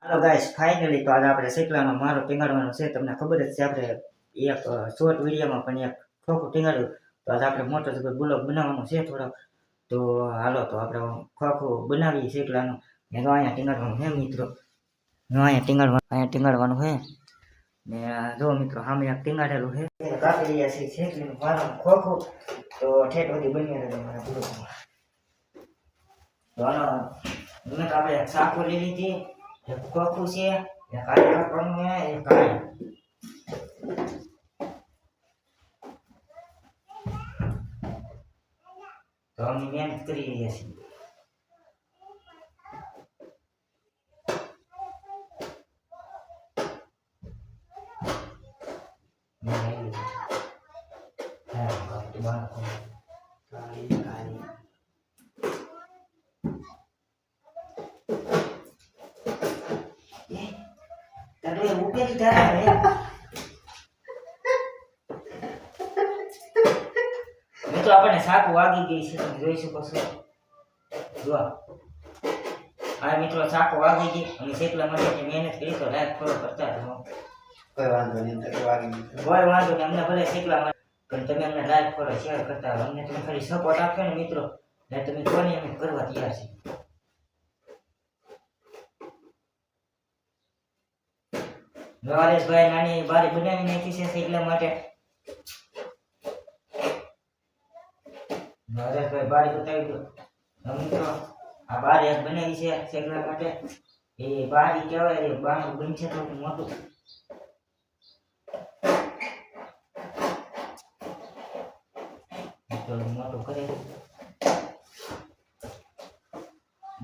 હાલો guys, finally તો આજે આપણે શેકલાનો મારો ટીંગાડવાનો છે. તમને ખબર જ છે, આપણે એક શોર્ટ વિડીયોમાં પણ એક ખોખું ટીંગાડ્યું. તો આજે આપણે મોટો બ્લોગ બનાવવાનો છે થોડો. તો હાલો તો આપણે ખોખું બનાવીએ શેકલાનું. ને તો અહીંયા ટીંગાડવાનું છે મિત્રો. અહીંયા ટીંગાડવાનું છે. ને જો મિત્રો સામે એક ટીંગાડેલું છે. કાપી રહ્યા છે શેકલીનું મારવાનું ખોખું. તો ઠેઠ સુધી બની રહેલું મારા બ્લોગમાં. તો હાલો આપણે શાકો લઈ લીધી. એક ખોખું છે, એક કાળી કાપવાનું છે, એક કાળી. તો અમે મહેનત કરી રહ્યા છીએ. ઉકેલી તારા મિત્રો આપણને શાક વાગી ગઈ છે, તમે જોઈ શકો છો. જો આ મિત્રો શાક વાગી ગઈ અને શેકલા માટે મહેનત કરી તો લાઈક ફોલો કરતા રહો. કોઈ વાંધો નહીં, અમને ભલે શેકલા માટે પણ તમે અમને લાઈક ફોલો શેર કરતા રહો. અમને તમે ખાલી સપોર્ટ આપશો ને મિત્રો, એટલે તમે કોને અમે કરવા તૈયાર છીએ. નરેશભાઈ નાની બારી બનાવી નાખી છે શેકલા માટે. નરેશભાઈ બારી બતાવી દો મિત્રો. આ બારી એક બનાવી છે શેકલા માટે. એ બારી કહેવાય, એ બારનું બનશે થોડું મોટું. મોટું કરે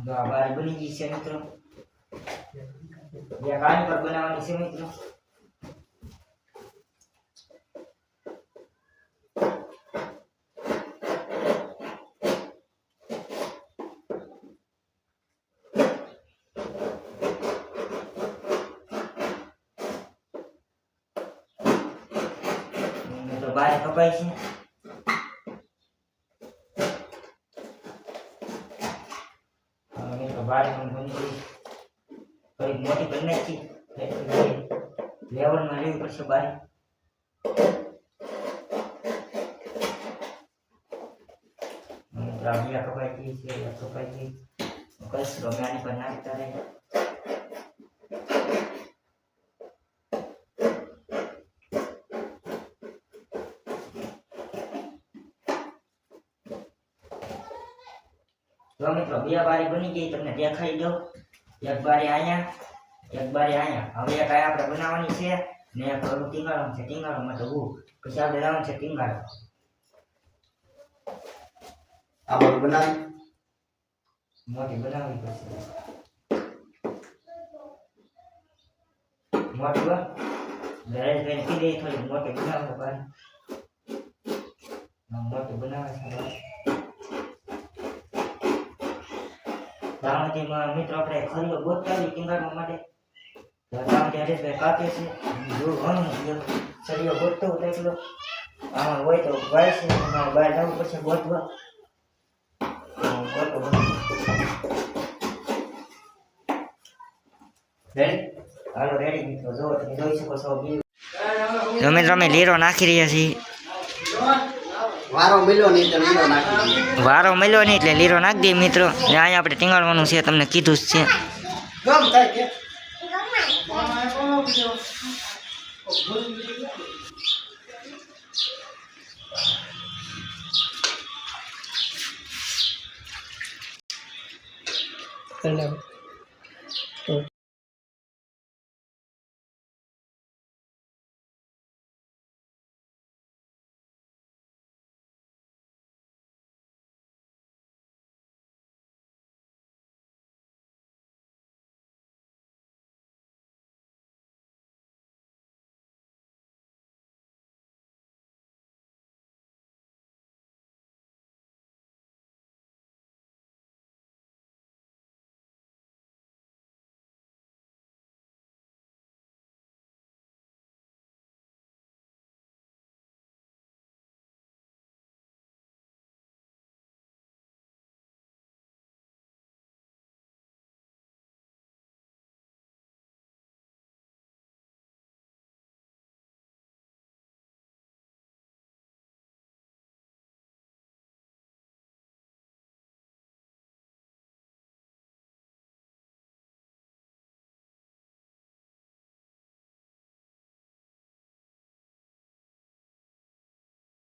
તો આ બારી બની ગઈ છે મિત્રો. બે કાળી પર બનાવવાની છે મિત્રો. તો બારી કપાય છે. બારી પણ બની ગઈ. થોડીક મોટી કરી નાખી. લેવલમાં લેવી પડશે બારી. બીજા કપાઈ ગઈ છે, કપાઈ ગઈ. કચરો આની પર નાખતા રહે. જો મિત્રો બે બારી બની ગઈ, તમને દેખાઈ દો. એક બારી અહીંયા, એક બારી અહીંયા. હવે એક આપણે બનાવવાની છે ને એક ઓલું ટીંગાળવાનું છે. ટીંગાળવા માટે પછી આપણે જવાનું છે ટીંગાળવા. આ બધું બનાવી મોટી બનાવવી પડશે. મોટી નરેશભાઈ કીધી થોડી મોટી બનાવે બારી. મોટી બનાવે છે તામાંથી મિત્રો આપણે ખરીઓ ગોતતા ટીંગાળવા માટે. તામાંથી હરેશભાઈ કાપે છે. જો ઘણું સળીઓ ગોતતો હોય એટલો આમાં હોય તો વાય છે. બહાર જવું પડશે ગોતવા. હાલો રેડી મિત્રો. જો તમે જોઈ શકો છો મિત્રો અમે લીરો નાખી રહ્યા છીએ. વારો મળ્યો નહીં એટલે લીરો નાખી દઈએ મિત્રો. અહીંયા આપણે ટીંગાળવાનું છે, તમને કીધું જ છે.